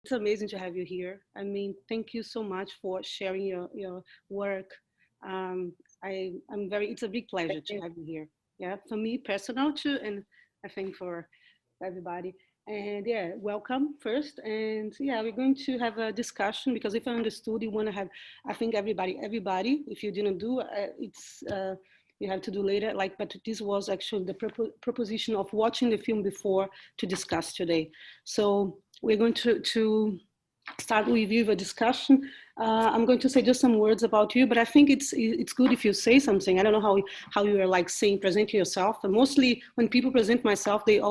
It's amazing to have you here. I mean, thank you so much for sharing your work. Um, it's a big pleasure to have you here. Yeah, for me personal too, and I think for everybody. And yeah, welcome first. And yeah, we're going to have a discussion because if I understood, you want to have, I think everybody, if you didn't do, you have to do later. Like, but this was actually the proposition of watching the film before to discuss today. So we're going to start with you a discussion. I'm going to say just some words about you, but I think it's good if you say something. I don't know how you are like saying presenting yourself. And mostly when people present myself, there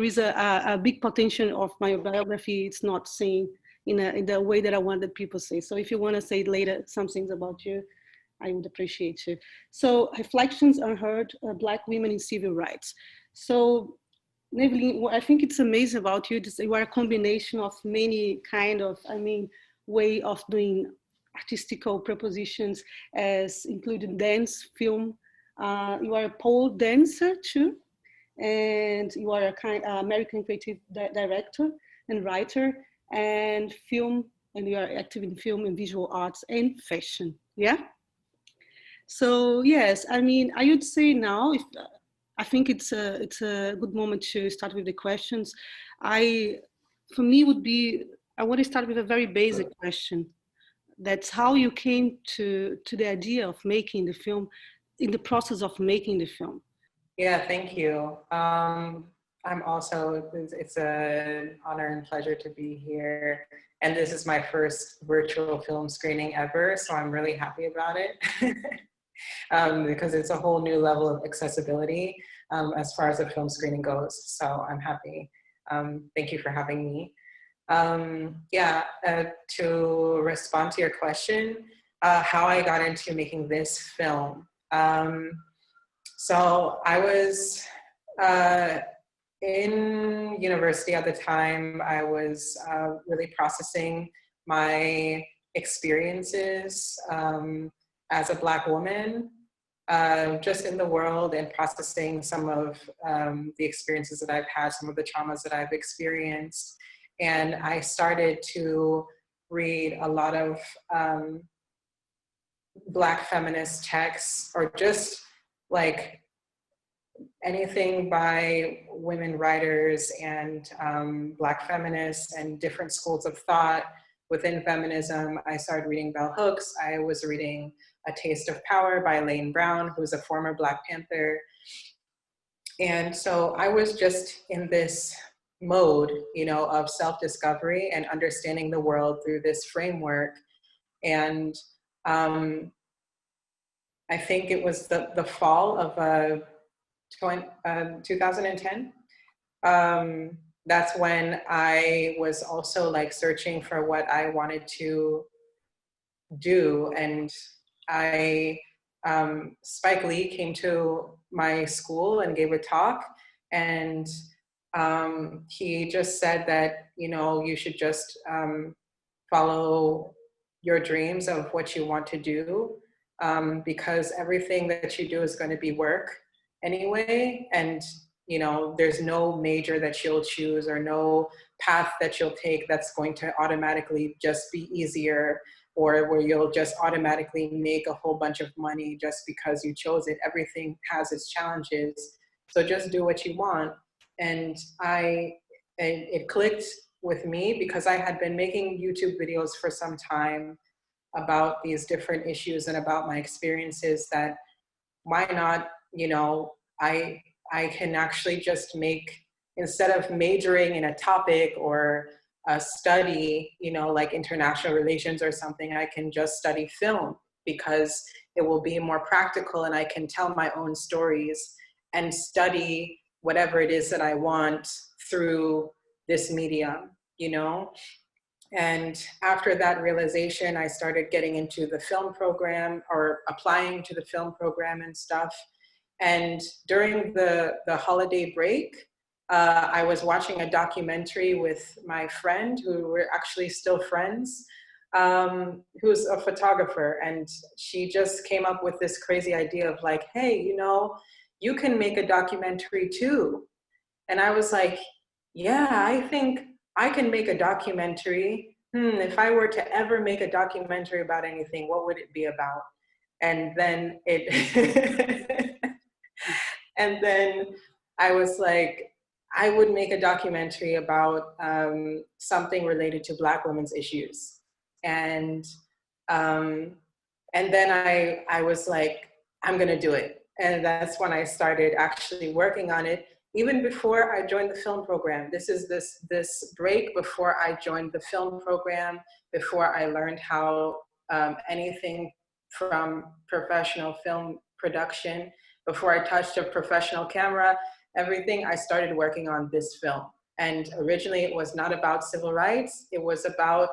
is a big potential of my biography. It's not saying in the way that I want that people say. So if you want to say later some things about you, I would appreciate you. So reflections unheard, Black women in civil rights. So Neville, what I think it's amazing about you is you are a combination of many kind of, way of doing artistical propositions as including dance, film. You are a pole dancer too, and you are a kind American creative director and writer and film, and you are active in film and visual arts and fashion. Yeah. So yes, I would say now, if I think it's a good moment to start with the questions. I, for me, would be I want to start with a very basic question. That's how you came to the idea of making the film, in the process of making the film. Yeah, thank you. I'm also, it's an honor and pleasure to be here. And this is my first virtual film screening ever, so I'm really happy about it. Because it's a whole new level of accessibility as far as the film screening goes. So I'm happy. Thank you for having me. To respond to your question, how I got into making this film. So I was in university at the time. I was really processing my experiences as a Black woman, just in the world, and processing some of the experiences that I've had, some of the traumas that I've experienced. And I started to read a lot of Black feminist texts, or just like anything by women writers and Black feminists and different schools of thought within feminism. I started reading bell hooks. I was reading A Taste of Power by Lane Brown, who's a former Black Panther. And so I was just in this mode, of self-discovery and understanding the world through this framework. And I think it was the fall of 2010. That's when I was also like searching for what I wanted to do. And Spike Lee came to my school and gave a talk, and he just said that, you should just follow your dreams of what you want to do, because everything that you do is going to be work anyway. And, there's no major that you'll choose or no path that you'll take that's going to automatically just be easier, or where you'll just automatically make a whole bunch of money just because you chose it. Everything has its challenges. So just do what you want. And it clicked with me because I had been making YouTube videos for some time about these different issues and about my experiences, that why not, I can actually just make, instead of majoring in a topic or a study, like international relations or something, I can just study film, because it will be more practical and I can tell my own stories and study whatever it is that I want through this medium, And after that realization, I started getting into the film program, or applying to the film program and stuff. And during the holiday break, I was watching a documentary with my friend, who we're actually still friends, who's a photographer. And she just came up with this crazy idea of like, hey, you can make a documentary too. And I was like, yeah, I think I can make a documentary. If I were to ever make a documentary about anything, what would it be about? And then it, and then I was like, I would make a documentary about something related to Black women's issues. And um, and then I was like, I'm gonna do it. And that's when I started actually working on it, even before I joined the film program. This is this break before I joined the film program, before I learned how anything from professional film production, before I touched a professional camera, everything, I started working on this film. And originally it was not about civil rights. It was about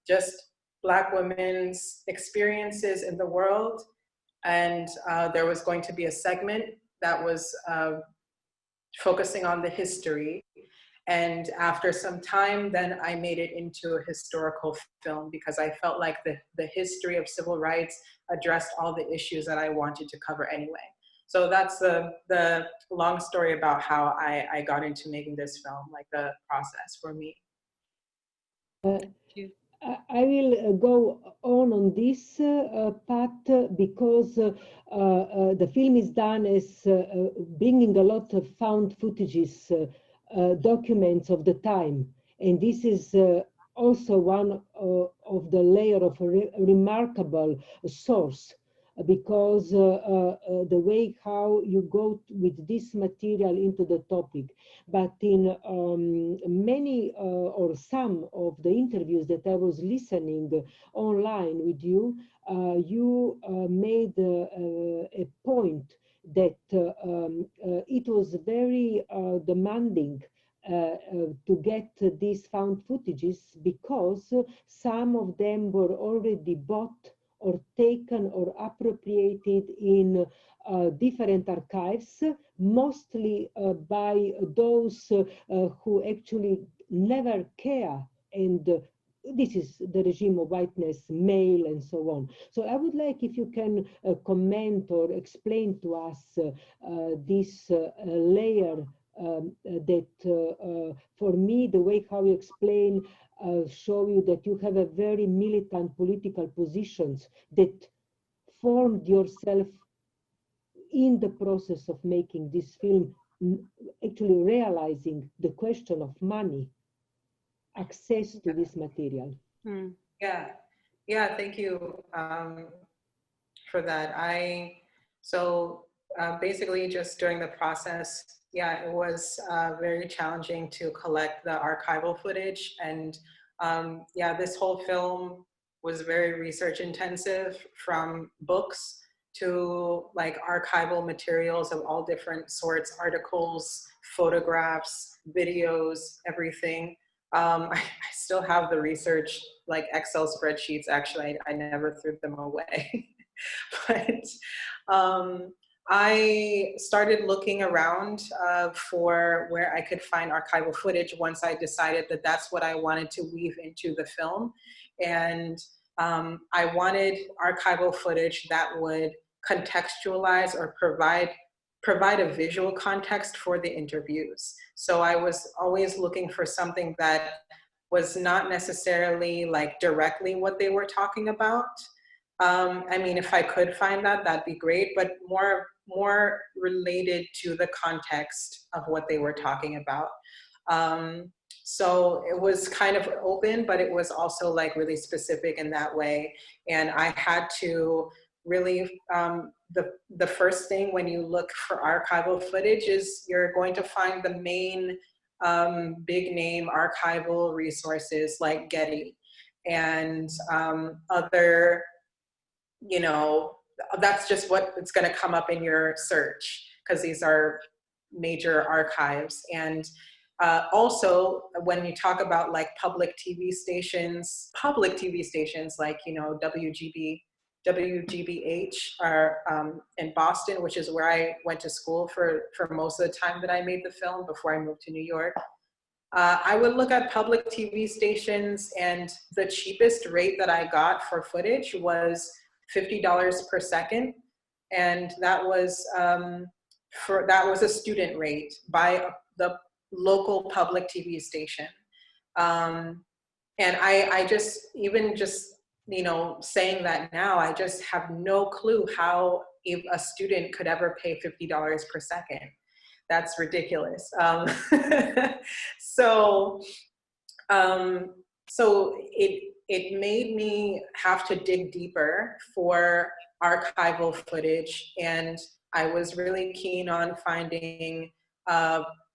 just Black women's experiences in the world. And there was going to be a segment that was focusing on the history. And after some time, then I made it into a historical film because I felt like the history of civil rights addressed all the issues that I wanted to cover anyway. So that's the long story about how I got into making this film, like the process for me. I will go on this path because the film is done as bringing a lot of found footages, documents of the time. And this is also one of the layer of a remarkable source because the way how you go with this material into the topic. But in many or some of the interviews that I was listening online with you, you made a point that it was very demanding to get these found footages because some of them were already bought or taken or appropriated in different archives, mostly by those who actually never care. And this is the regime of whiteness, male, and so on. So I would like if you can comment or explain to us this layer that for me, the way how you explain show you that you have a very militant political positions that formed yourself in the process of making this film, actually realizing the question of money, access to this material. Yeah, thank you for that. So basically just during the process, yeah, it was very challenging to collect the archival footage. And yeah, this whole film was very research intensive, from books to like archival materials of all different sorts, articles, photographs, videos, everything. I still have the research, like Excel spreadsheets, actually, I never threw them away. But I started looking around for where I could find archival footage once I decided that that's what I wanted to weave into the film. And I wanted archival footage that would contextualize or provide a visual context for the interviews. So I was always looking for something that was not necessarily like directly what they were talking about. I mean, if I could find that, that'd be great, but more related to the context of what they were talking about. So it was kind of open, but it was also like really specific in that way. And I had to really, the first thing when you look for archival footage is you're going to find the main big name archival resources like Getty and other, you know, that's just what it's going to come up in your search because these are major archives. And also when you talk about like public TV stations like, you know, WGBH are in Boston, which is where I went to school for most of the time that I made the film before I moved to New York. I would look at public TV stations, and the cheapest rate that I got for footage was $50 per second. And that was a student rate by the local public TV station. And I just, even just, you know, saying that now, I just have no clue how a student could ever pay $50 per second. That's ridiculous. So, so it made me have to dig deeper for archival footage, and I was really keen on finding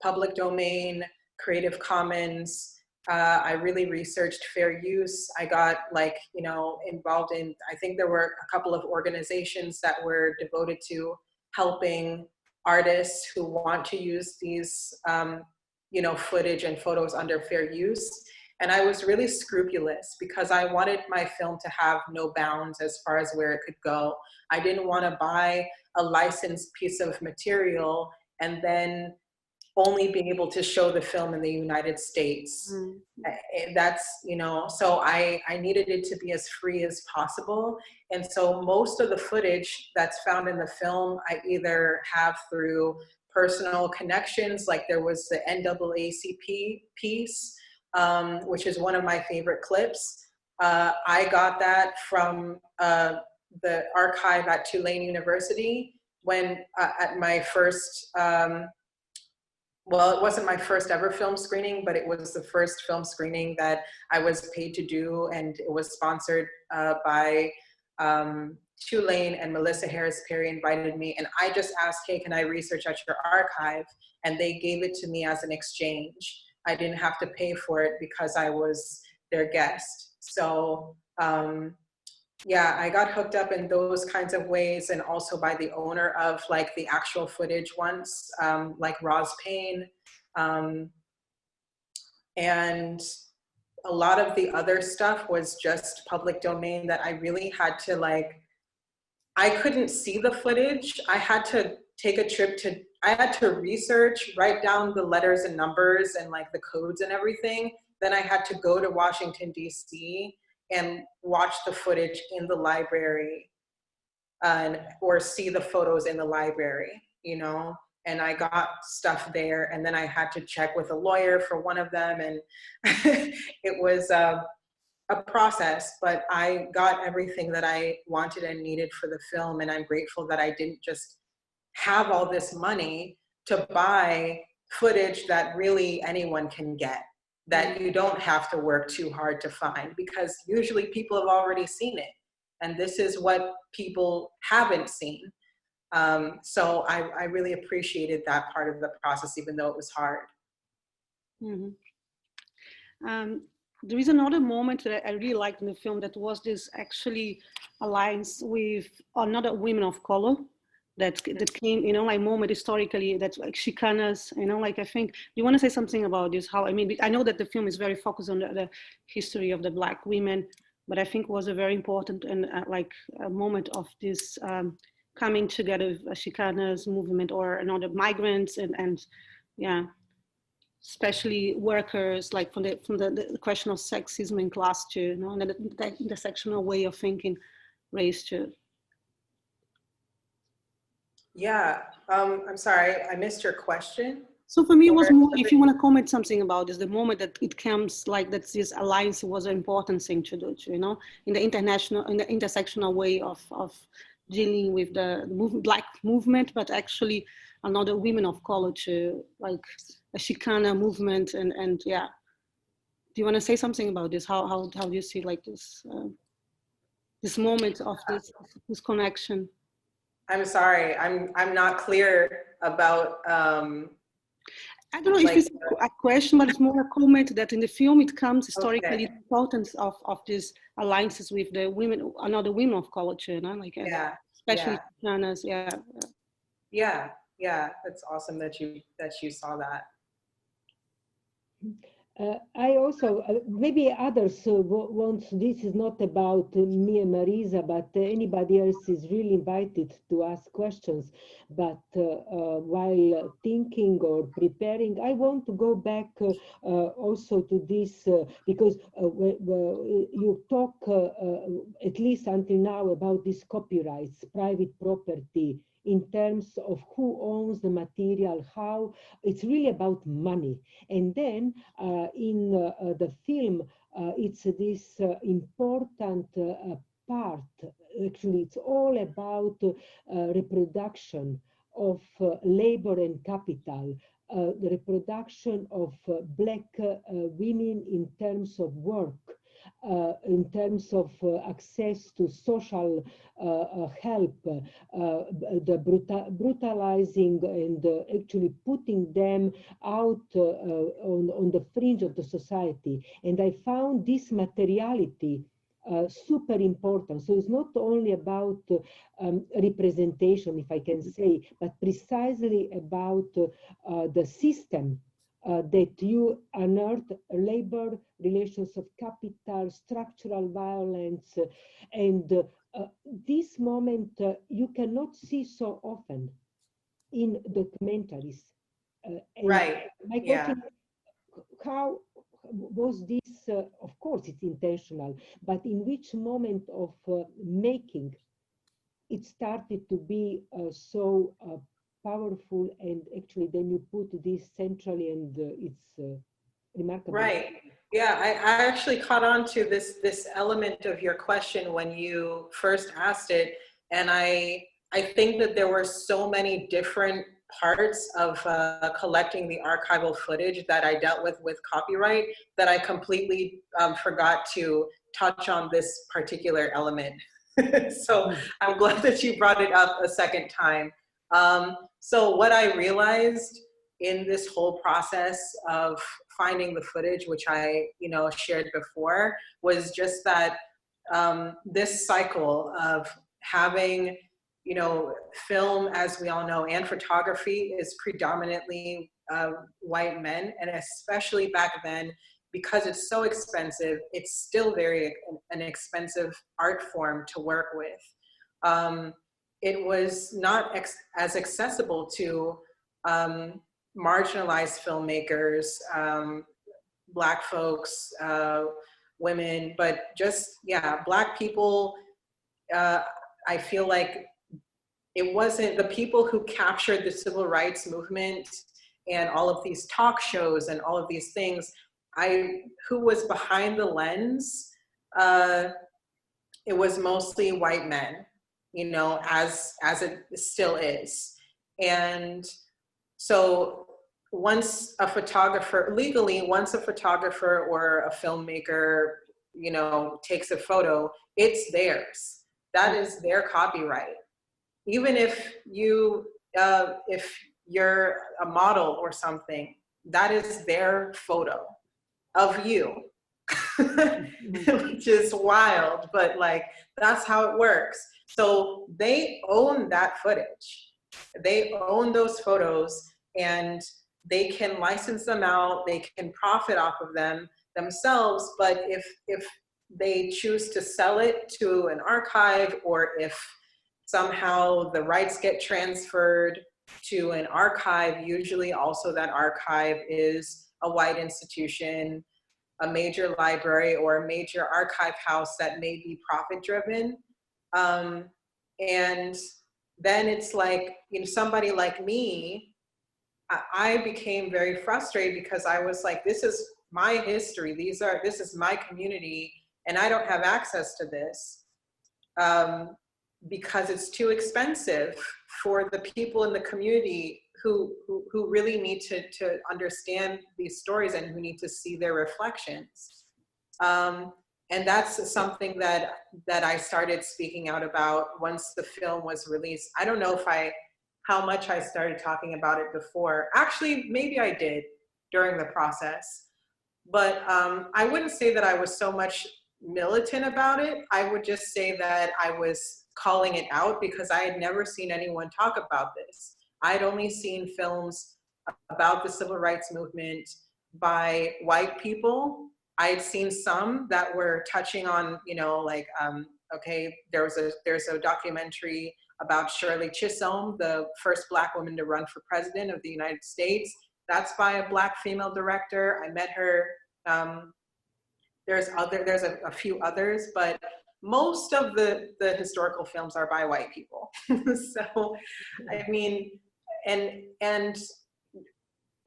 public domain, Creative Commons. I really researched fair use. I got, like, you know, involved in, I think there were a couple of organizations that were devoted to helping artists who want to use these, you know, footage and photos under fair use. And I was really scrupulous because I wanted my film to have no bounds as far as where it could go. I didn't want to buy a licensed piece of material and then only being able to show the film in the United States. That's, you know, so I needed it to be as free as possible. And so most of the footage that's found in the film, I either have through personal connections, like there was the NAACP piece, which is one of my favorite clips. I got that from the archive at Tulane University when at my first, well, it wasn't my first ever film screening, but it was the first film screening that I was paid to do, and it was sponsored by Tulane, and Melissa Harris Perry invited me, and I just asked, hey, can I research at your archive? And they gave it to me as an exchange. I didn't have to pay for it because I was their guest. So yeah, I got hooked up in those kinds of ways, and also by the owner of, like, the actual footage once, like Roz Payne. And a lot of the other stuff was just public domain that I really had to, like, I couldn't see the footage. I had to take a trip to, I had to research, write down the letters and numbers and, like, the codes and everything. Then I had to go to Washington, DC and watch the footage in the library, or see the photos in the library, you know? And I got stuff there, and then I had to check with a lawyer for one of them, and it was a process, but I got everything that I wanted and needed for the film, and I'm grateful that I didn't just have all this money to buy footage that really anyone can get, that you don't have to work too hard to find, because usually people have already seen it. And this is what people haven't seen. So I really appreciated that part of the process, even though it was hard. There is another moment that I really liked in the film, that was this actually alliance with another women of color that came, you know, like moment historically, that's like Chicanas, you know, like, I think, do you want to say something about this? How, I mean, I know that the film is very focused on the history of the Black women, but I think it was a very important and like a moment of this coming together of Chicanas movement, or another migrants, and yeah, especially workers, like from the question of sexism and class too, you know, and the intersectional way of thinking race too. Yeah, I'm sorry, I missed your question. So for me, it was more, if you want to comment something about this, the moment that it comes, like, that this alliance was an important thing to do, you know, in the intersectional way of dealing with the Black movement, but actually another women of color to, like, a Chicana movement, and yeah. Do you want to say something about this? How do you see, like, this this moment of this connection? I'm sorry, I'm not clear about. I don't know, like, if it's a question, but it's more a comment that in the film it comes historically, okay, the importance of these alliances with the women, another women of color, you know, like, yeah, especially Chicanas, yeah. Yeah, it's awesome that you saw that. I also, maybe others want, this is not about me and Marisa, but anybody else is really invited to ask questions. But while thinking or preparing, I want to go back also to this, because you talk, at least until now, about these copyrights, private property in terms of who owns the material, how it's really about money. And then in the film, it's this important part. Actually, it's all about reproduction of labor and capital, the reproduction of Black women in terms of work, in terms of access to social help, the brutalizing and actually putting them out on the fringe of the society. And I found this materiality super important. So it's not only about representation, if I can say, but precisely about the system that you unearth: labor, relations of capital, structural violence, and this moment you cannot see so often in documentaries. Right. My question, how was this, of course it's intentional, but in which moment of making it started to be so powerful, and actually then you put this centrally, and it's remarkable. Right. Yeah, I actually caught on to this element of your question when you first asked it, and I think that there were so many different parts of collecting the archival footage that I dealt with copyright that I completely forgot to touch on this particular element. So I'm glad that you brought it up a second time. So what I realized in this whole process of finding the footage, which I, shared before, was just that this cycle of having, film, as we all know, and photography is predominantly white men, and especially back then, because it's so expensive, it's still an expensive art form to work with. It was not as accessible to marginalized filmmakers, Black folks, women, but just, Black people. I feel like it wasn't the people who captured the civil rights movement and all of these talk shows and all of these things, who was behind the lens. It was mostly white men, as it still is. And so once a photographer or a filmmaker, takes a photo, it's theirs. That is their copyright. Even if you're a model or something, that is their photo of you, which is wild, but that's how it works. So they own that footage. They own those photos, and they can license them out. They can profit off of them themselves. But if they choose to sell it to an archive, or if somehow the rights get transferred to an archive, usually also that archive is a white institution, a major library, or a major archive house that may be profit driven. And then it's somebody like me, I became very frustrated because I was like, this is my history. This is my community, and I don't have access to this because it's too expensive for the people in the community who really need to understand these stories and who need to see their reflections. And that's something that I started speaking out about once the film was released. I don't know how much I started talking about it before. Actually, maybe I did during the process, but I wouldn't say that I was so much militant about it. I would just say that I was calling it out because I had never seen anyone talk about this. I'd only seen films about the civil rights movement by white people. I'd seen some that were touching on, okay, there's a documentary about Shirley Chisholm, the first Black woman to run for president of the United States. That's by a Black female director. I met her. There's a few others, but most of the historical films are by white people. So, I mean, and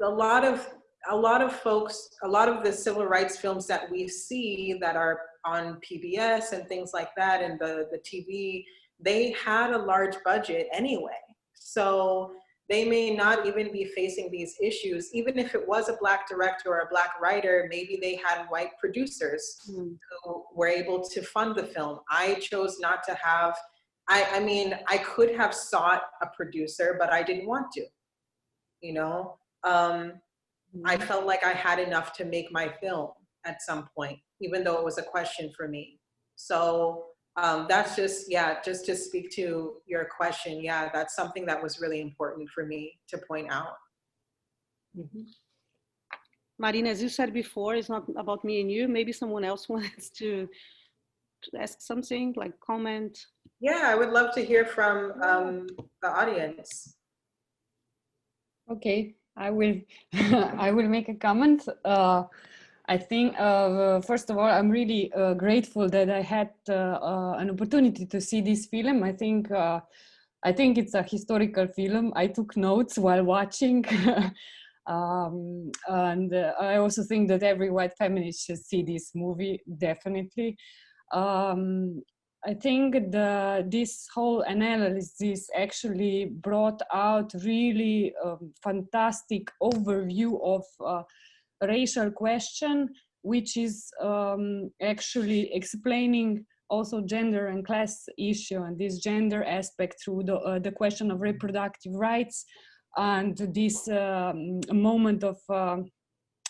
a lot of folks, a lot of the civil rights films that we see that are on PBS and things like that, and the TV, they had a large budget anyway. So they may not even be facing these issues. Even if it was a Black director or a Black writer, maybe they had white producers who were able to fund the film. I chose not to have, I mean, I could have sought a producer, but I didn't want to, you know? I felt like I had enough to make my film at some point, even though it was a question for me. So that's just, yeah, just to speak to your question, yeah, that's something that was really important for me to point out. Marina, as you said before, it's not about me and you. Maybe someone else wants to ask something, like comment. Yeah, I would love to hear from the audience. Okay, I will I will make a comment. I think, first of all, I'm really grateful that I had an opportunity to see this film. I think it's a historical film. I took notes while watching. And I also think that every white feminist should see this movie, definitely. I think this whole analysis actually brought out really fantastic overview of racial question, which is actually explaining also gender and class issue, and this gender aspect through the question of reproductive rights, and this moment of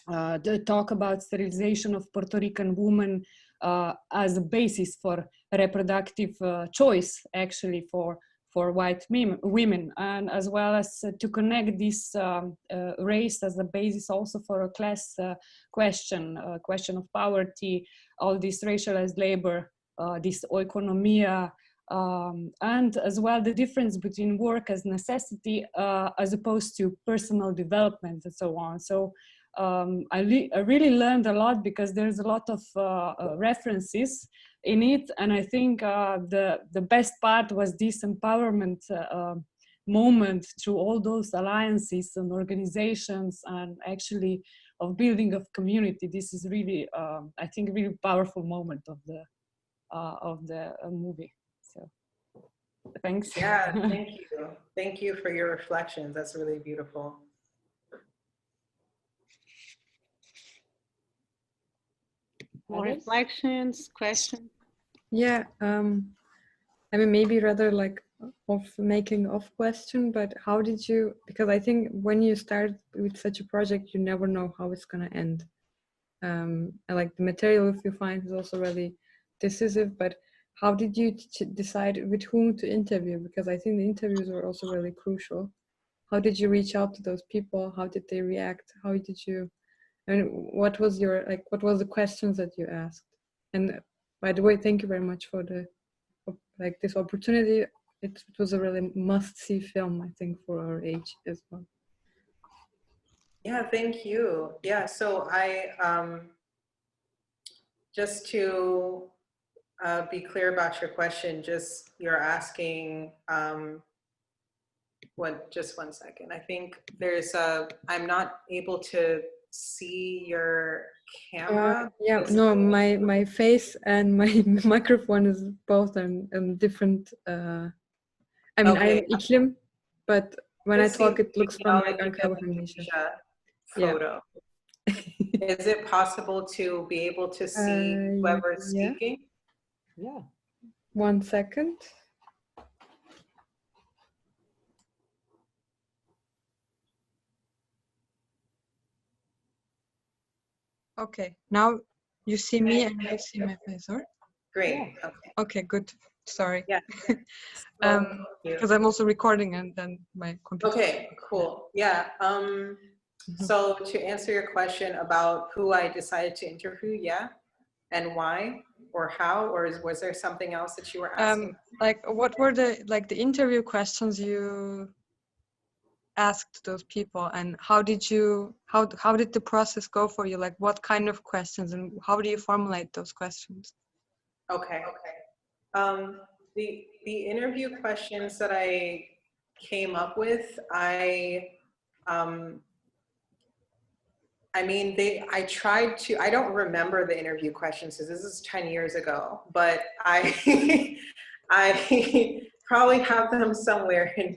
the talk about sterilization of Puerto Rican women as a basis for reproductive choice, actually for white women, and as well as to connect this race as a basis also for a class question of poverty, all this racialized labor, this oikonomia, and as well the difference between work as necessity as opposed to personal development and so on. So I really learned a lot, because there's a lot of references in it, and I think the best part was this empowerment moment through all those alliances and organizations, and actually of building of community. This is really, I think, a really powerful moment of the movie. So, thanks. Yeah, thank you. Thank you for your reflections. That's really beautiful. More reflections, questions? Yeah, I mean, maybe rather like of making of question, but how did you, because I think when you start with such a project, you never know how it's going to end. And like the material, if you find, is also really decisive, but how did you decide with whom to interview? Because I think the interviews were also really crucial. How did you reach out to those people? How did they react? How did you, I mean, what was the questions that you asked? And by the way, thank you very much for this opportunity. It was a really must-see film, I think, for our age as well. Yeah, thank you. Yeah, so I, just to be clear about your question, you're asking, just 1 second. I think I'm not able to see your camera. Yeah, no, my face and my microphone is both on different, I mean, okay. I'm Iklim, but when I talk, it looks from like archival photo. Yeah. Is it possible to be able to see whoever is speaking? Yeah. 1 second. Okay, now you see me and I see my face, or? Great. Yeah. Okay, good. Sorry. Yeah. Because I'm also recording and then my computer. Okay, cool. Yeah. So to answer your question about who I decided to interview, yeah, and why or how, or was there something else that you were asking? Like, what were the interview questions you asked those people, and how did the process go for you? Like, what kind of questions and how do you formulate those questions? Okay. The interview questions that I came up with, I mean, I tried to, I don't remember the interview questions because this is 10 years ago, but I, I probably have them somewhere in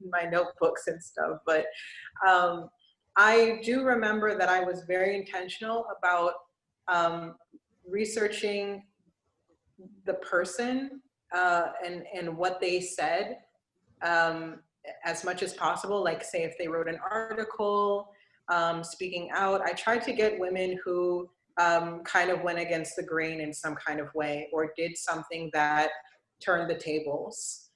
my notebooks and stuff. But I do remember that I was very intentional about researching the person and what they said as much as possible. Like, say, if they wrote an article, speaking out, I tried to get women who kind of went against the grain in some kind of way or did something that turned the tables.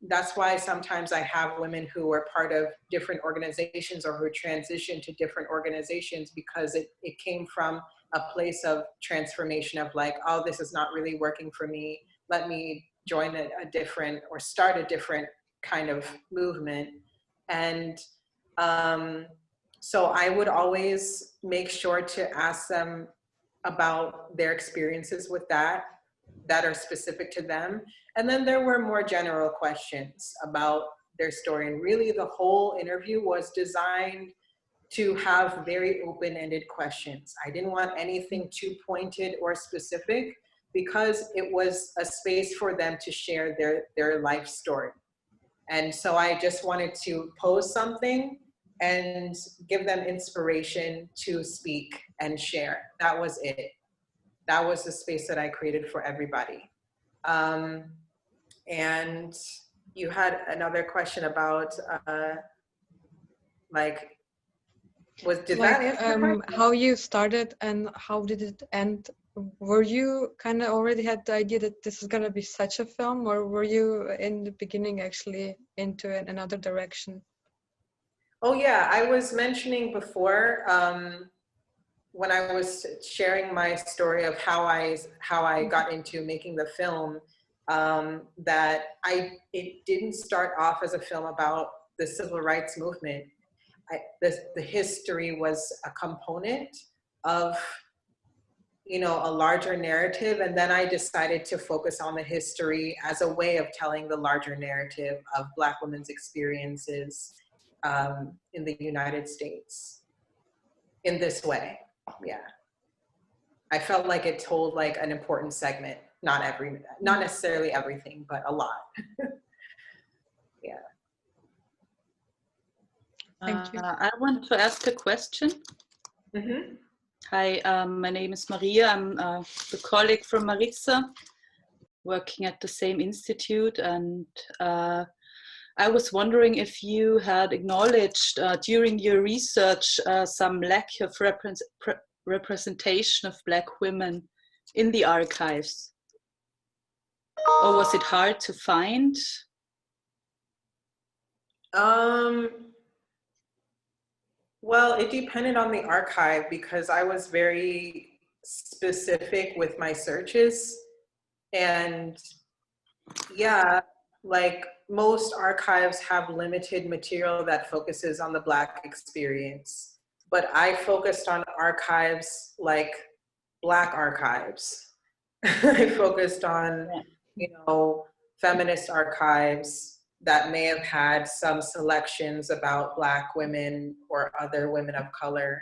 That's why sometimes I have women who are part of different organizations or who transition to different organizations, because it came from a place of transformation of like, oh, this is not really working for me. Let me join a different or start a different kind of movement. And so I would always make sure to ask them about their experiences with that are specific to them. And then there were more general questions about their story. And really the whole interview was designed to have very open-ended questions. I didn't want anything too pointed or specific, because it was a space for them to share their life story. And so I just wanted to pose something and give them inspiration to speak and share. That was it. That was the space that I created for everybody. And you had another question about like, did that answer the question? How you started and how did it end? Were you kind of already had the idea that this is going to be such a film, or were you in the beginning actually into another direction? Oh yeah, I was mentioning before when I was sharing my story of how I got into making the film, that it didn't start off as a film about the civil rights movement. The history was a component of, you know, a larger narrative, and then I decided to focus on the history as a way of telling the larger narrative of Black women's experiences in the United States in this way. Yeah, I felt like it told like an important segment, not necessarily everything, but a lot. Yeah. Thank you. I want to ask a question. Mm-hmm. Hi, my name is Maria. I'm the colleague from Marissa, working at the same institute, and I was wondering if you had acknowledged during your research some lack of representation of Black women in the archives, or was it hard to find? Well, it depended on the archive, because I was very specific with my searches. And yeah, like most archives have limited material that focuses on the Black experience. But I focused on archives like Black archives. I focused on, you know, feminist archives that may have had some selections about Black women or other women of color.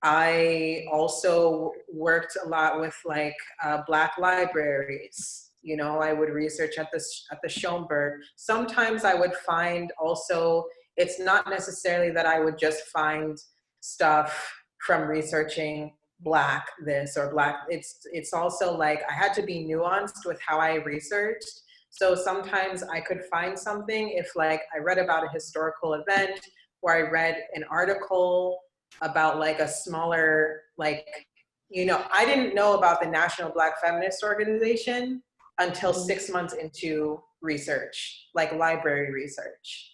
I also worked a lot with like Black libraries. You know, I would research at the Schoenberg. Sometimes I would find also, it's not necessarily that I would just find stuff from researching Black this or Black, it's also like I had to be nuanced with how I researched. So sometimes I could find something if like I read about a historical event, or I read an article about like a smaller, like, you know, I didn't know about the National Black Feminist Organization until 6 months into research, like library research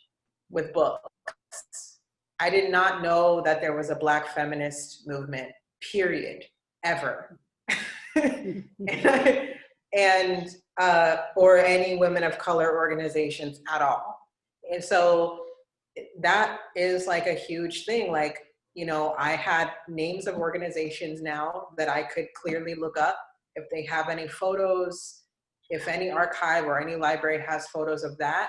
with books. I did not know that there was a Black feminist movement, period, ever. and or any women of color organizations at all. And so that is like a huge thing. Like, you know, I had names of organizations now that I could clearly look up if they have any photos, if any archive or any library has photos of that,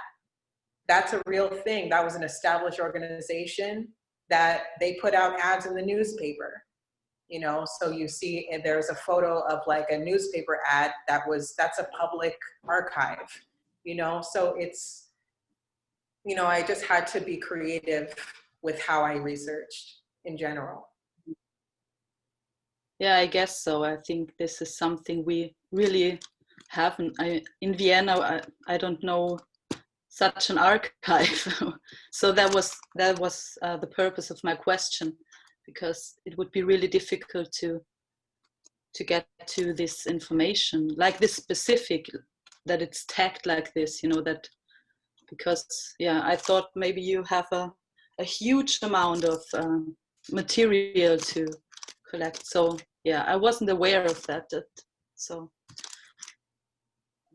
that's a real thing. That was an established organization that they put out ads in the newspaper. You know, so you see there's a photo of like a newspaper ad that's a public archive, you know, so it's, you know, I just had to be creative with how I researched in general. Yeah, I guess so. I think this is something we really haven't. In Vienna, I don't know such an archive. So that was the purpose of my question, because it would be really difficult to get to this information, like this specific, that it's tagged like this, you know, that, because yeah, I thought maybe you have a huge amount of material to collect. So yeah, I wasn't aware of that. So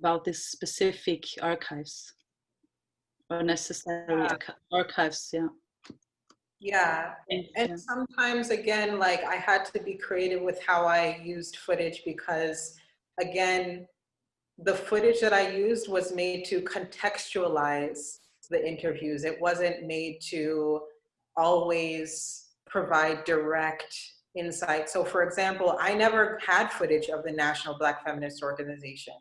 about this specific archives or necessary archives, yeah. Yeah, and sometimes again, like I had to be creative with how I used footage, because again, the footage that I used was made to contextualize the interviews. It wasn't made to always provide direct insight. So for example, I never had footage of the National Black Feminist Organization.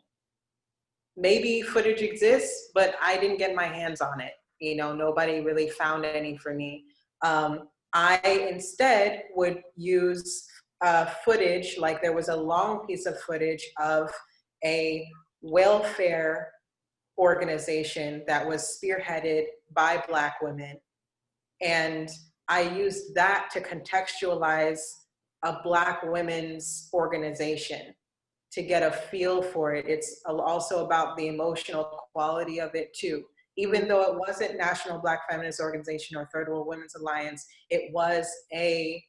Maybe footage exists, but I didn't get my hands on it. You know, nobody really found any for me. I instead would use footage, like there was a long piece of footage of a welfare organization that was spearheaded by Black women. And I used that to contextualize a Black women's organization, to get a feel for it. It's also about the emotional quality of it too. Even though it wasn't National Black Feminist Organization or Third World Women's Alliance, it was a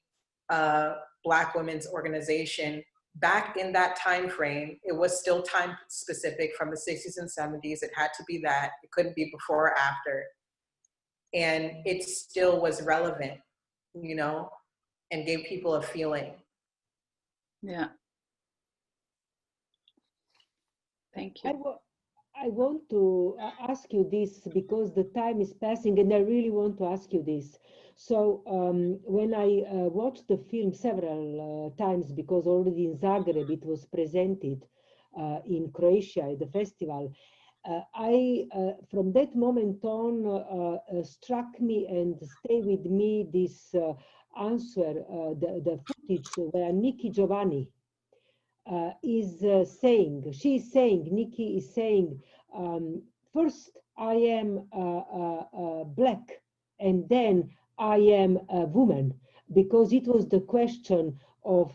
Black women's organization. Back in that time frame, it was still time specific from the 60s and 70s. It had to be that. It couldn't be before or after. And it still was relevant, you know, and gave people a feeling. Yeah. Thank you. I want to ask you this because the time is passing and I really want to ask you this. So when I watched the film several times, because already in Zagreb it was presented in Croatia at the festival, from that moment on struck me and stay with me this answer, the footage where Nikki Giovanni she's saying, Nikki is saying, first I am Black and then I am a woman, because it was the question of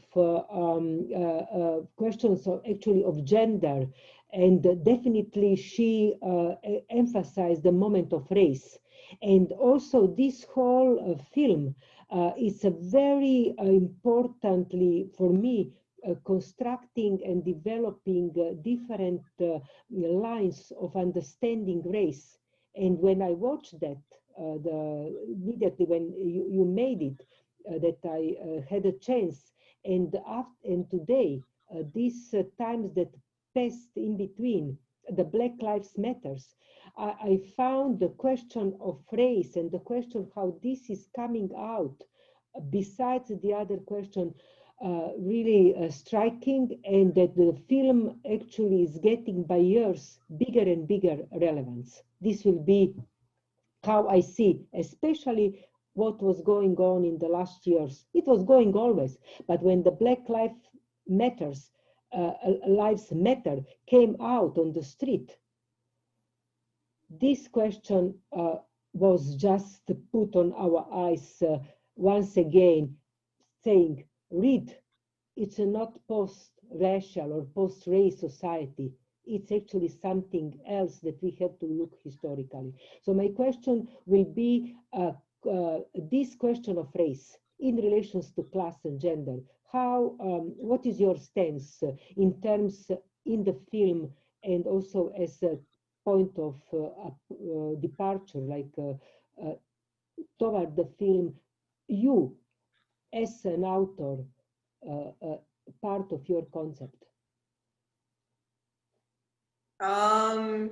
questions actually of gender, and definitely she emphasized the moment of race. And also this whole film is a very importantly for me constructing and developing different lines of understanding race. And when I watched that, immediately when you made it, that I had a chance, and today, these times that passed in between, the Black Lives Matters, I found the question of race and the question how this is coming out, besides the other question, really striking, and that the film actually is getting by years bigger and bigger relevance. This will be how I see, especially what was going on in the last years. It was going always, but when the Black Lives Matter came out on the street, this question was just put on our eyes once again, saying, read, it's a not post-racial or post-race society. It's actually something else that we have to look historically. So my question will be this question of race in relations to class and gender. How, what is your stance in terms in the film and also as a point of departure, like toward the film, you as an author, part of your concept? Um,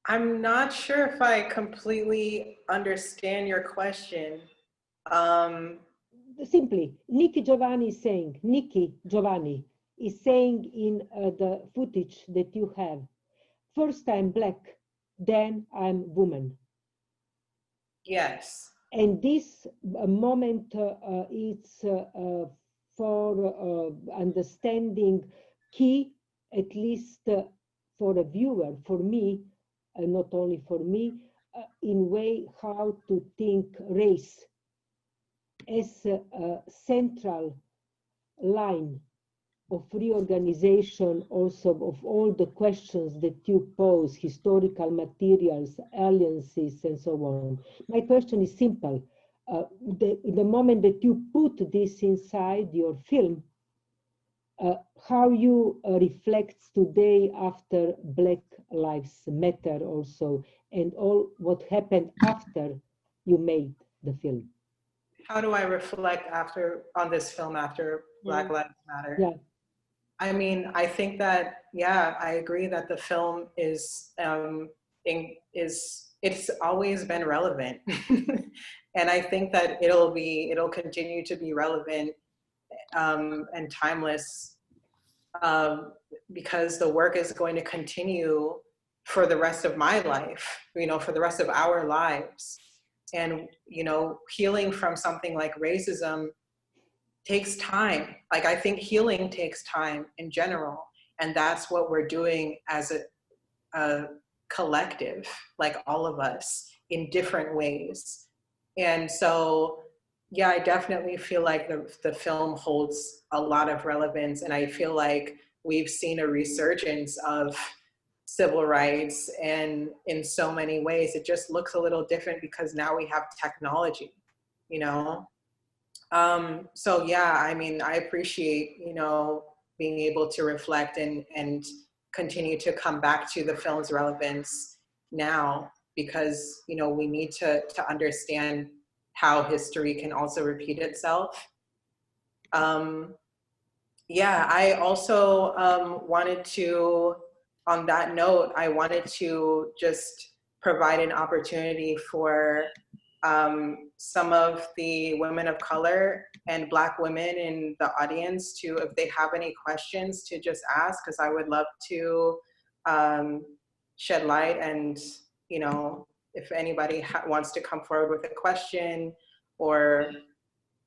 I'm not sure if I completely understand your question. Simply, Nikki Giovanni is saying, Nikki Giovanni is saying in the footage that you have, first I'm black, then I'm woman. Yes. And this moment is for understanding key, at least for a viewer, for me, not only for me, in way how to think race as a central line of reorganization also of all the questions that you pose, historical materials, alliances, and so on. My question is simple. The moment that you put this inside your film, how you reflect today after Black Lives Matter also, and all what happened after you made the film? How do I reflect on this film after Black Lives Matter? Yeah. I mean, I think that, yeah, I agree that the film is it's always been relevant. And I think that it'll continue to be relevant and timeless because the work is going to continue for the rest of my life, for the rest of our lives. And, healing from something like racism takes time. Like, I think healing takes time in general. And that's what we're doing as a collective, like all of us in different ways. And so, yeah, I definitely feel like the film holds a lot of relevance. And I feel like we've seen a resurgence of civil rights, and in so many ways, it just looks a little different because now we have technology, So yeah, I mean, I appreciate, being able to reflect and continue to come back to the film's relevance now, because, we need to understand how history can also repeat itself. Yeah, I also wanted to, on that note, I wanted to just provide an opportunity for some of the women of color and Black women in the audience to, if they have any questions, to just ask, because I would love to shed light. And, if anybody wants to come forward with a question, or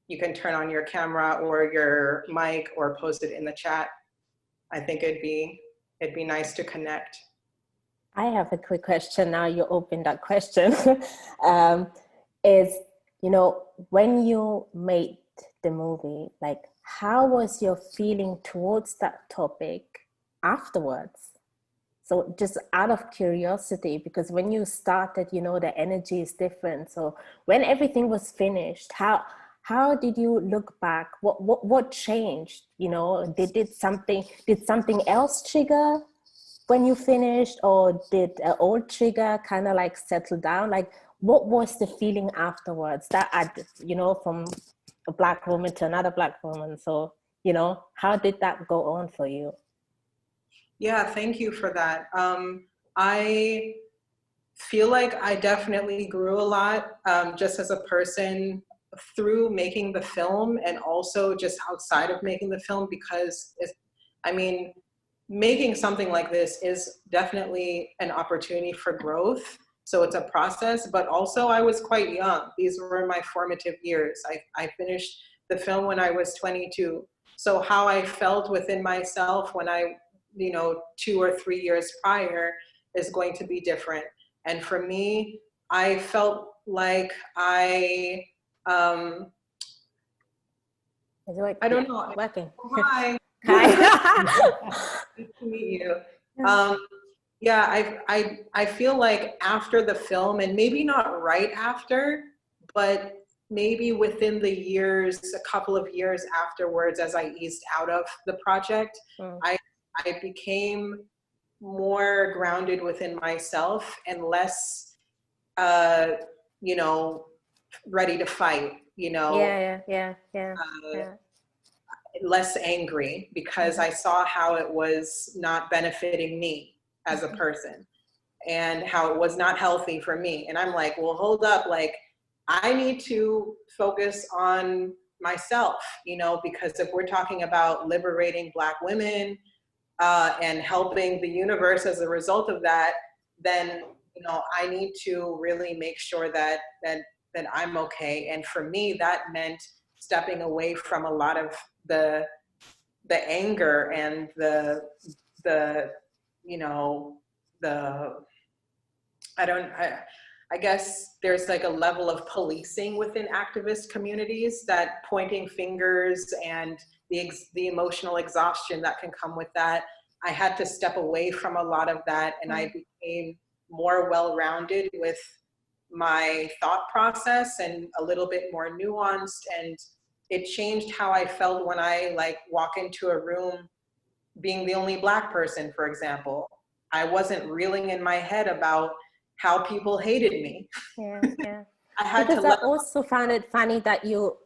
you can turn on your camera or your mic or post it in the chat. I think it'd be nice to connect. I have a quick question now. You opened that question. Is, when you made the movie, like, how was your feeling towards that topic afterwards? So just out of curiosity, because when you started, the energy is different. So when everything was finished, how did you look back? What changed? Did something else trigger when you finished, or did an old trigger kind of like settle down? Like, what was the feeling afterwards that from a Black woman to another Black woman? So, how did that go on for you? Yeah, thank you for that. I feel like I definitely grew a lot just as a person through making the film, and also just outside of making the film, because making something like this is definitely an opportunity for growth. So it's a process, but also I was quite young. These were my formative years. I finished the film when I was 22. So how I felt within myself when I 2 or 3 years prior is going to be different. And for me, I felt like I don't know. Working. Hi. Hi. Nice to meet you. Yeah, I feel like after the film, and maybe not right after, but maybe within the years, a couple of years afterwards, as I eased out of the project, I became more grounded within myself and less, ready to fight, Yeah. less angry, because I saw how it was not benefiting me. as a person, and how it was not healthy for me. And I'm like, well, hold up, like, I need to focus on myself, you know, because if we're talking about liberating Black women and helping the universe as a result of that, then, you know, I need to really make sure that I'm okay. And for me, that meant stepping away from a lot of the anger and the you know, I guess there's like a level of policing within activist communities, that pointing fingers and the emotional exhaustion that can come with that. I had to step away from a lot of that, and I became more well-rounded with my thought process and a little bit more nuanced, and it changed how I felt when I like walk into a room being the only Black person, for example. I wasn't reeling in my head about how people hated me. Yeah, yeah. I had because to I also found it funny that you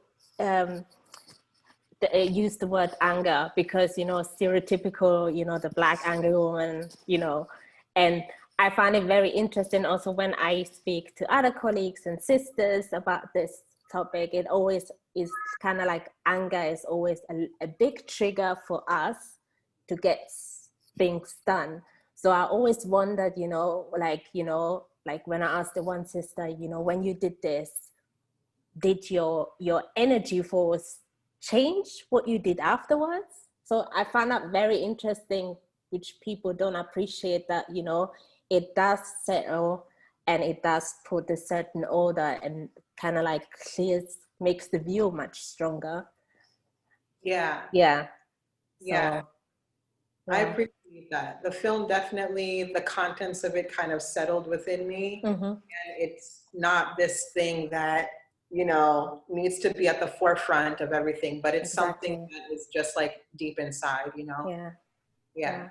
used the word anger, because, you know, stereotypical, you know, the Black angry woman, you know, and I find it very interesting also when I speak to other colleagues and sisters about this topic. It always is kind of like anger is always a big trigger for us to get things done. So I always wondered, you know, like when I asked the one sister, you know, when you did this, did your energy force change what you did afterwards? So I found that very interesting, which people don't appreciate, that, you know, it does settle and it does put a certain order and kind of like makes the view much stronger. Yeah. Yeah. Yeah. So, I appreciate that. The film definitely, the contents of it kind of settled within me. And it's not this thing that, you know, needs to be at the forefront of everything, but it's something that is just like deep inside, you know? Yeah.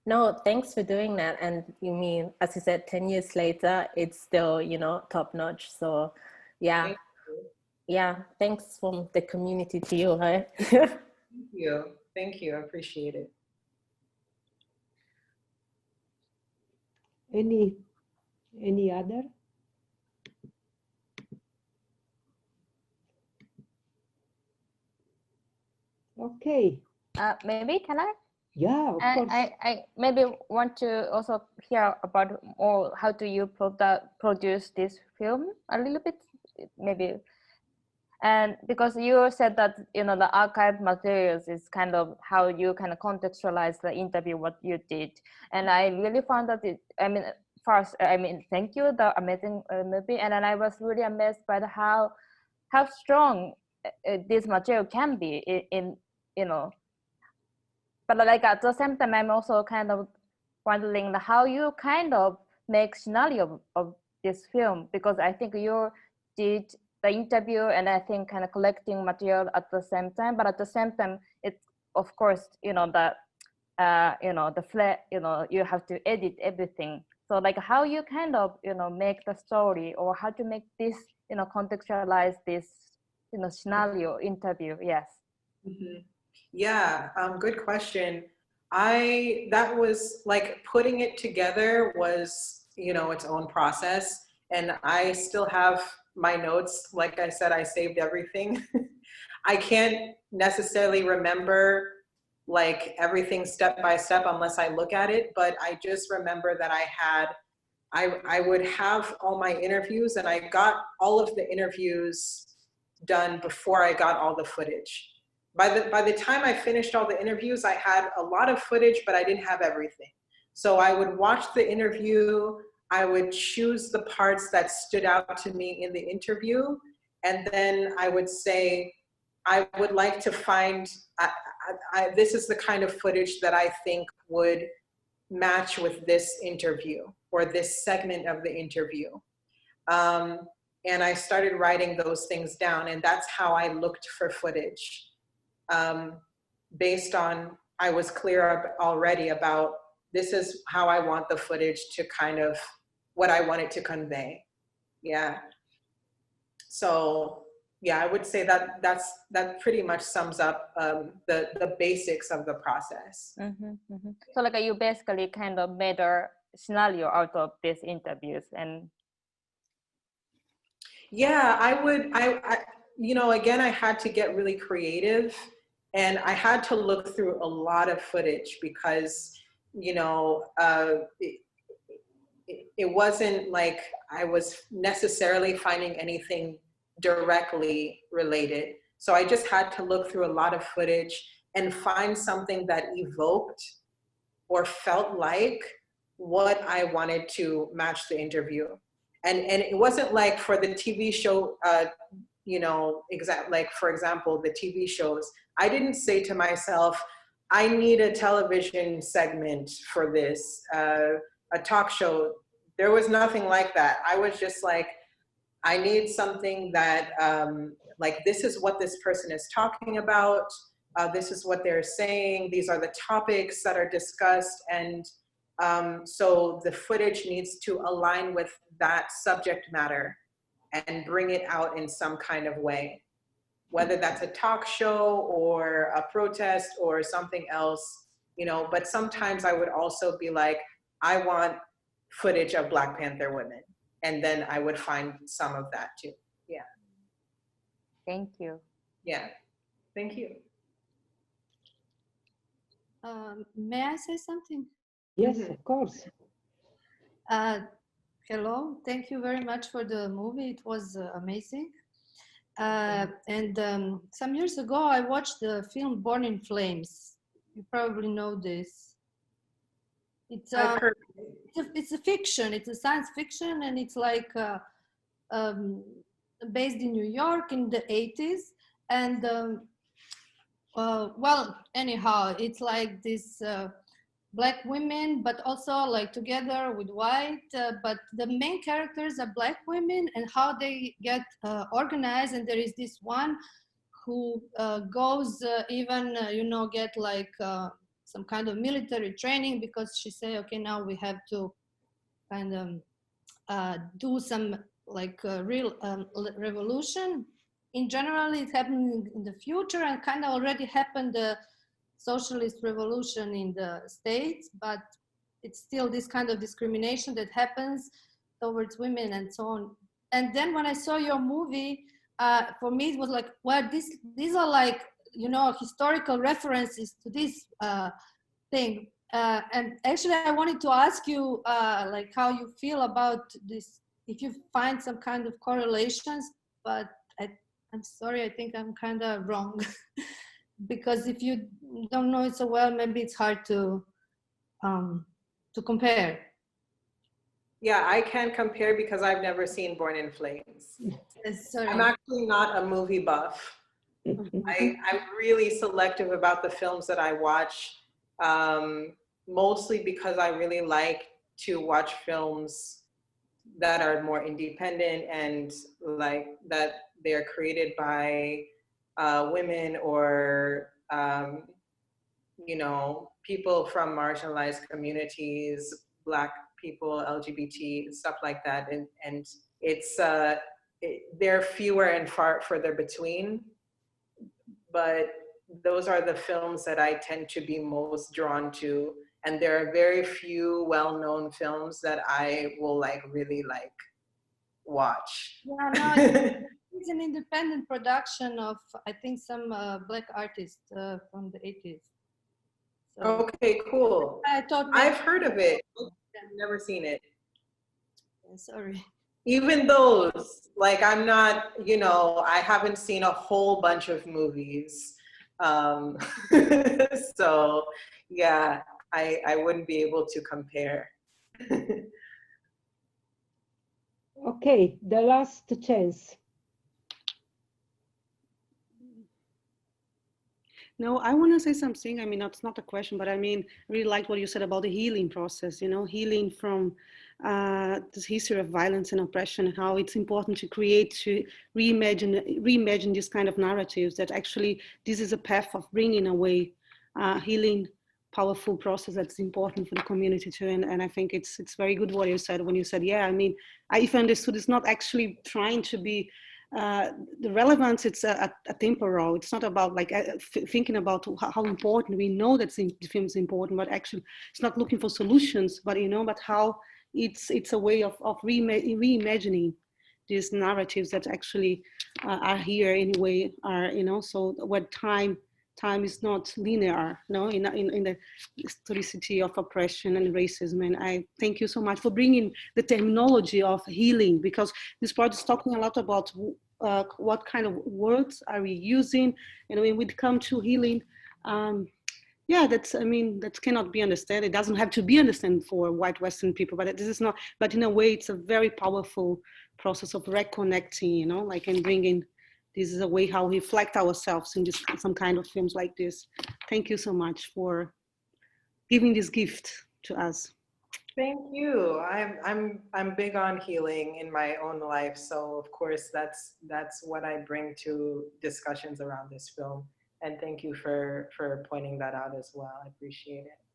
No, thanks for doing that. And you mean, as you said, 10 years later, it's still, you know, top notch. So yeah. Yeah. Thanks from the community to you, right? Thank you. Thank you. I appreciate it. Any other? Okay. Maybe can I? Yeah, of course. I maybe want to also hear about more, how do you produce this film a little bit, maybe. And because you said that, you know, the archive materials is kind of how you kind of contextualize the interview, what you did. And I really found that first, thank you, the amazing movie. And then I was really amazed by how strong this material can be in you know. But like at the same time, I'm also kind of wondering how you kind of make scenario of this film, because I think you did the interview and I think kind of collecting material at the same time. But at the same time, it's of course, you know, you have to edit everything. So like how you kind of, you know, make the story, or how to make this, you know, contextualize this, you know, scenario interview. Yes. Yeah, good question. That was like, putting it together was, you know, its own process. And I still have my notes. Like I said, I saved everything. I can't necessarily remember like everything step by step unless I look at it, but I just remember that I would have all my interviews, and I got all of the interviews done before I got all the footage. By the time I finished all the interviews, I had a lot of footage, but I didn't have everything. So I would watch the interview, I would choose the parts that stood out to me in the interview, and then I would say, I would like to find, this is the kind of footage that I think would match with this interview or this segment of the interview. And I started writing those things down, and that's how I looked for footage. Based on, I was clear already about, this is how I want the footage to kind of, what I want it to convey. Yeah. So yeah, I would say that pretty much sums up the basics of the process. So like you basically kind of made a scenario out of these interviews? And yeah, you know, again, I had to get really creative, and I had to look through a lot of footage because, you know, it wasn't like I was necessarily finding anything directly related. So I just had to look through a lot of footage and find something that evoked or felt like what I wanted to match the interview. And it wasn't like for the TV show, you know, like for example, the TV shows, I didn't say to myself, I need a television segment for this, a talk show. There was nothing like that. I was just like, I need something that, like, this is what this person is talking about. This is what they're saying. These are the topics that are discussed. And so the footage needs to align with that subject matter and bring it out in some kind of way, whether that's a talk show or a protest or something else, you know. But sometimes I would also be like, I want footage of Black Panther women. And then I would find some of that too. Yeah. thank you. Yeah. Thank you. May I say something? Yes, of course. Hello, thank you very much for the movie. It was amazing. And some years ago, I watched the film Born in Flames. You probably know this. It's I've heard. it's a fiction. It's a science fiction, and it's like based in New York in the 80s. And well, anyhow, it's like this Black women, but also like together with white, but the main characters are Black women, and how they get organized. And there is this one who goes even, you know, get like some kind of military training, because she say, okay, now we have to kind of do some like real revolution. In general, it's happening in the future, and kind of already happened the socialist revolution in the States, but it's still this kind of discrimination that happens towards women and so on. And then when I saw your movie, for me it was like, well, these are like, you know, historical references to this thing. And actually I wanted to ask you like how you feel about this, if you find some kind of correlations, but I'm sorry, I think I'm kind of wrong. Because if you don't know it so well, maybe it's hard to compare. Yeah, I can't compare because I've never seen Born in Flames. Sorry. I'm actually not a movie buff. I'm really selective about the films that I watch, mostly because I really like to watch films that are more independent and like that they're created by women or, you know, people from marginalized communities, Black people, LGBT, stuff like that. And it's, they're fewer and far further between, but those are the films that I tend to be most drawn to. And there are very few well-known films that I will like really like watch. Yeah, no, it's an independent production of, I think, some Black artists from the 80s. So, okay, cool. I thought I've heard of it. I've never seen it. Sorry. Even those, like, I'm not, you know, I haven't seen a whole bunch of movies. So yeah, I wouldn't be able to compare. Okay, the last chance. No, I want to say something. I mean, that's not a question, but I mean, I really liked what you said about the healing process, you know, healing from this history of violence and oppression, how it's important to create, to reimagine this kind of narratives, that actually this is a path of bringing away healing, powerful process that's important for the community too. And I think it's very good what you said when you said, yeah, I mean, if I understood, it's not actually trying to be the relevance, it's a temporal. It's not about like thinking about how important we know that the film is important, but actually it's not looking for solutions, but but how it's a way of reimagining these narratives that actually are here anyway, are so what time is not linear, in the historicity of oppression and racism. And I thank you so much for bringing the terminology of healing, because this project is talking a lot about what kind of words are we using, and when we come to healing, yeah, that cannot be understood. It doesn't have to be understood for white Western people, but this is not, but in a way, it's a very powerful process of reconnecting, like, and bringing, this is a way how we reflect ourselves in some kind of films like this. Thank you so much for giving this gift to us. Thank you. I'm big on healing in my own life, so of course that's what I bring to discussions around this film. And thank you for pointing that out as well. I appreciate it.